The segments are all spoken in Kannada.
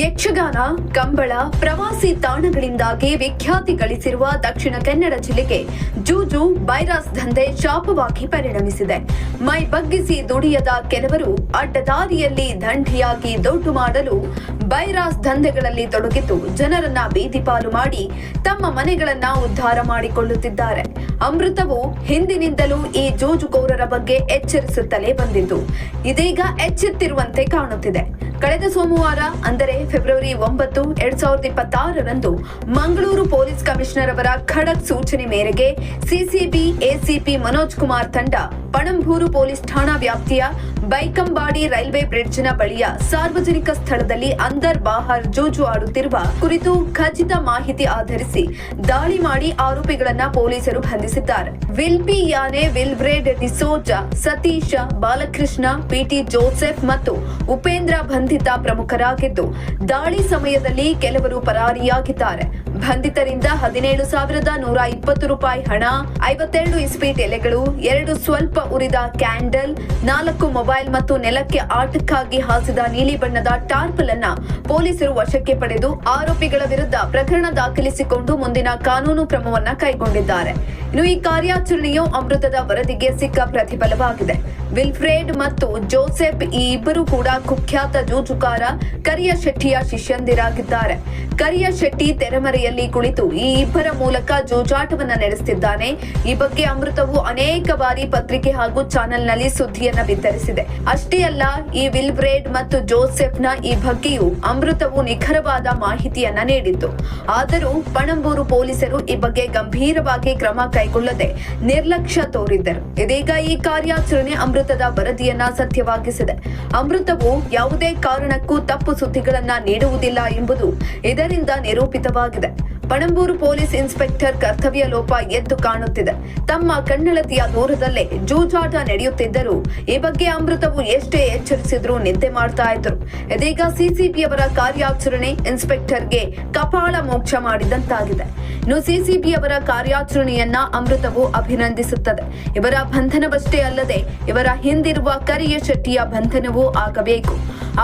ಯಕ್ಷಗಾನ, ಕಂಬಳ, ಪ್ರವಾಸಿ ತಾಣಗಳಿಂದಾಗಿ ವಿಖ್ಯಾತಿ ಗಳಿಸಿರುವ ದಕ್ಷಿಣ ಕನ್ನಡ ಜಿಲ್ಲೆಗೆ ಜೂಜು, ಬೈರಾಸ್ ದಂಧೆ ಶಾಪವಾಗಿ ಪರಿಣಮಿಸಿದೆ. ಮೈ ಬಗ್ಗಿಸಿ ದುಡಿಯದ ಕೆಲವರು ಅಡ್ಡದಾರಿಯಲ್ಲಿ ದಂಧೆಯಾಗಿ ದುಡ್ಡು ಮಾಡಲು ಬೈರಾಸ್ ದಂಧೆಗಳಲ್ಲಿ ತೊಡಗಿದ್ದು ಜನರನ್ನ ಬೀದಿಪಾಲು ಮಾಡಿ ತಮ್ಮ ಮನೆಗಳನ್ನ ಉದ್ಧಾರ ಮಾಡಿಕೊಳ್ಳುತ್ತಿದ್ದಾರೆ. ಅಮೃತವು ಹಿಂದಿನಿಂದಲೂ ಈ ಜೂಜುಕೋರರ ಬಗ್ಗೆ ಎಚ್ಚರಿಸುತ್ತಲೇ ಬಂದಿದ್ದು ಇದೀಗ ಎಚ್ಚೆತ್ತಿರುವಂತೆ ಕಾಣುತ್ತಿದೆ. ಕಳೆದ ಸೋಮವಾರ ಅಂದರೆ ಫೆಬ್ರವರಿ 9, 2026ರಂದು ಮಂಗಳೂರು ಪೊಲೀಸ್ ಕಮಿಷನರ್ ಅವರ ಖಡಕ್ ಸೂಚನೆ ಮೇರೆಗೆ ಸಿಸಿಬಿ ಎಸಿಪಿ ಮನೋಜ್ ಕುಮಾರ್ ತಂಡ ಪಣಂಬೂರು ಪೊಲೀಸ್ ಠಾಣಾ ವ್ಯಾಪ್ತಿಯ ಬೈಕಂಬಾಡಿ ರೈಲ್ವೆ ಬ್ರಿಡ್ಜ್ನ ಬಳಿಯ ಸಾರ್ವಜನಿಕ ಸ್ಥಳದಲ್ಲಿ ಅಂದರ್ ಬಾಹರ್ ಜೂಜು ಆಡುತ್ತಿರುವ ಕುರಿತು ಖಚಿತ ಮಾಹಿತಿ ಆಧರಿಸಿ ದಾಳಿ ಮಾಡಿ ಆರೋಪಿಗಳನ್ನ ಪೊಲೀಸರು ಬಂಧಿಸಿದ್ದಾರೆ. ವಿಲ್ಪಿ ಯಾನೆ, ವಿಲ್ವ್ರೇಡ್ ಡಿಸೋಜಾ, ಸತೀಶ, ಬಾಲಕೃಷ್ಣ, ಪಿಟಿ ಜೋಸೆಫ್ ಮತ್ತು ಉಪೇಂದ್ರ ಬಂಧಿತ ಪ್ರಮುಖರಾಗಿದ್ದು ದಾಳಿ ಸಮಯದಲ್ಲಿ ಕೆಲವರು ಪರಾರಿಯಾಗಿದ್ದಾರೆ. ಬಂಧಿತರಿಂದ 17,120 ರೂಪಾಯಿ ಹಣ, 52 ಇಸ್ಪೀಟ್ ಎಲೆಗಳು, 2 ಸ್ವಲ್ಪ ಉರಿದ ಕ್ಯಾಂಡಲ್, 4 ಮೊಬೈಲ್ ಮತ್ತು ನೆಲಕ್ಕೆ ಆಟಕ್ಕಾಗಿ ಹಾಸಿದ ನೀಲಿ ಬಣ್ಣದ ಟಾರ್ಪಲ್ ಅನ್ನ ಪೊಲೀಸರು ವಶಕ್ಕೆ ಪಡೆದು ಆರೋಪಿಗಳ ವಿರುದ್ಧ ಪ್ರಕರಣ ದಾಖಲಿಸಿಕೊಂಡು ಮುಂದಿನ ಕಾನೂನು ಕ್ರಮವನ್ನ ಕೈಗೊಂಡಿದ್ದಾರೆ. ಇನ್ನು ಈ ಕಾರ್ಯಾಚರಣೆಯು ಅಮೃತದ ವರದಿಗೆ ಸಿಕ್ಕ ಪ್ರತಿಫಲವಾಗಿದೆ. ವಿಲ್ಫ್ರೇಡ್ ಮತ್ತು ಜೋಸೆಫ್ ಈ ಇಬ್ಬರು ಕೂಡ ಕುಖ್ಯಾತ ಜೂಜುಕಾರ ಕರಿಯ ಶೆಟ್ಟಿಯ ಶಿಷ್ಯಂದಿರಾಗಿದ್ದಾರೆ. ಕರಿಯ ಶೆಟ್ಟಿ ತೆರೆಮರೆಯಲ್ಲಿ ಕುಳಿತು ಈ ಇಬ್ಬರ ಮೂಲಕ ಜೂಜಾಟವನ್ನ ನಡೆಸುತ್ತಿದ್ದಾನೆ. ಈ ಬಗ್ಗೆ ಅಮೃತವು ಅನೇಕ ಬಾರಿ ಪತ್ರಿಕೆ ಹಾಗೂ ಚಾನೆಲ್ನಲ್ಲಿ ಸುದ್ದಿಯನ್ನ ಬಿತ್ತರಿಸಿದೆ. ಅಷ್ಟೇ ಅಲ್ಲ, ಈ ವಿಲ್ಫ್ರೇಡ್ ಮತ್ತು ಜೋಸೆಫ್ನ ಈ ಬಗ್ಗೆಯೂ ಅಮೃತವು ನಿಖರವಾದ ಮಾಹಿತಿಯನ್ನ ನೀಡಿತ್ತು. ಆದರೂ ಪಣಂಬೂರು ಪೊಲೀಸರು ಈ ಬಗ್ಗೆ ಗಂಭೀರವಾಗಿ ಕ್ರಮ ಕೈಗೊಳ್ಳದೆ ನಿರ್ಲಕ್ಷ್ಯ ತೋರಿದ್ದರು. ಇದೀಗ ಈ ಕಾರ್ಯಾಚರಣೆ ಅಮೃತದ ವರದಿಯನ್ನ ಸತ್ಯವಾಗಿಸಿದೆ. ಅಮೃತವು ಯಾವುದೇ ಕಾರಣಕ್ಕೂ ತಪ್ಪು ಸುದ್ದಿಗಳನ್ನ ನೀಡುವುದಿಲ್ಲ ಎಂಬುದು ಇದರಿಂದ ನಿರೂಪಿತವಾಗಿದೆ. ಪಣಂಬೂರು ಪೊಲೀಸ್ ಇನ್ಸ್ಪೆಕ್ಟರ್ ಕರ್ತವ್ಯ ಲೋಪ ಎದ್ದು ಕಾಣುತ್ತಿದೆ. ತಮ್ಮ ಕಣ್ಣಳತೆಯ ದೂರದಲ್ಲೇ ಜೂಜಾಟ ನಡೆಯುತ್ತಿದ್ದರೂ ಈ ಬಗ್ಗೆ ಅಮೃತವು ಎಷ್ಟೇ ಎಚ್ಚರಿಸಿದ್ರೂ ನಿದ್ದೆ ಮಾಡ್ತಾ ಇದ್ರು. ಇದೀಗ ಸಿಸಿಬಿಯವರ ಕಾರ್ಯಾಚರಣೆ ಇನ್ಸ್ಪೆಕ್ಟರ್ಗೆ ಕಪಾಳ ಮೋಕ್ಷ ಮಾಡಿದಂತಾಗಿದೆ. ಇನ್ನು ಸಿಸಿಬಿಯವರ ಕಾರ್ಯಾಚರಣೆಯನ್ನ ಅಮೃತವು ಅಭಿನಂದಿಸುತ್ತದೆ. ಇವರ ಬಂಧನವಷ್ಟೇ ಅಲ್ಲದೆ ಇವರ ಹಿಂದಿರುವ ಕರಿಯ ಶೆಟ್ಟಿಯ ಬಂಧನವೂ ಆಗಬೇಕು.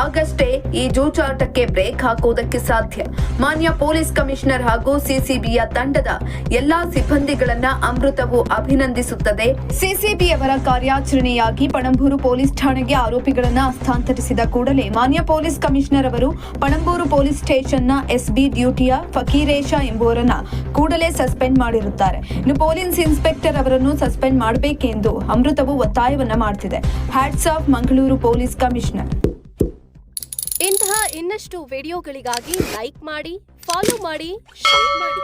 ಆಗಷ್ಟೇ ಈ ಜೂಜಾಟಕ್ಕೆ ಬ್ರೇಕ್ ಹಾಕುವುದಕ್ಕೆ ಸಾಧ್ಯ. ಮಾನ್ಯ ಪೊಲೀಸ್ ಕಮಿಷನರ್ ಹಾಗೂ ಸಿಸಿಬಿಯ ತಂಡದ ಎಲ್ಲಾ ಸಿಬ್ಬಂದಿಗಳನ್ನ ಅಮೃತವು ಅಭಿನಂದಿಸುತ್ತದೆ. ಸಿಸಿಬಿಯವರ ಕಾರ್ಯಾಚರಣೆಯಾಗಿ ಪಣಂಬೂರು ಪೊಲೀಸ್ ಠಾಣೆಗೆ ಆರೋಪಿಗಳನ್ನ ಹಸ್ತಾಂತರಿಸಿದ ಕೂಡಲೇ ಮಾನ್ಯ ಪೊಲೀಸ್ ಕಮಿಷನರ್ ಅವರು ಪಣಂಬೂರು ಪೊಲೀಸ್ ಸ್ಟೇಷನ್ನ ಎಸ್ಬಿ ಡ್ಯೂಟಿಯ ಫಕೀರೇಶ ಎಂಬುವರನ್ನ ಕೂಡಲೇ ಸಸ್ಪೆಂಡ್ ಮಾಡಿರುತ್ತಾರೆ. ಇನ್ನು ಪೊಲೀಸ್ ಇನ್ಸ್ಪೆಕ್ಟರ್ ಅವರನ್ನು ಸಸ್ಪೆಂಡ್ ಮಾಡಬೇಕೆಂದು ಅಮೃತವು ಒತ್ತಾಯವನ್ನ ಮಾಡ್ತಿದೆ. Hats off Mangaluru police commissioner. ಇಂತಹ ಇನ್ನಷ್ಟು ವಿಡಿಯೋಗಳಿಗಾಗಿ ಲೈಕ್ ಮಾಡಿ, ಫಾಲೋ ಮಾಡಿ, ಶೇರ್ ಮಾಡಿ.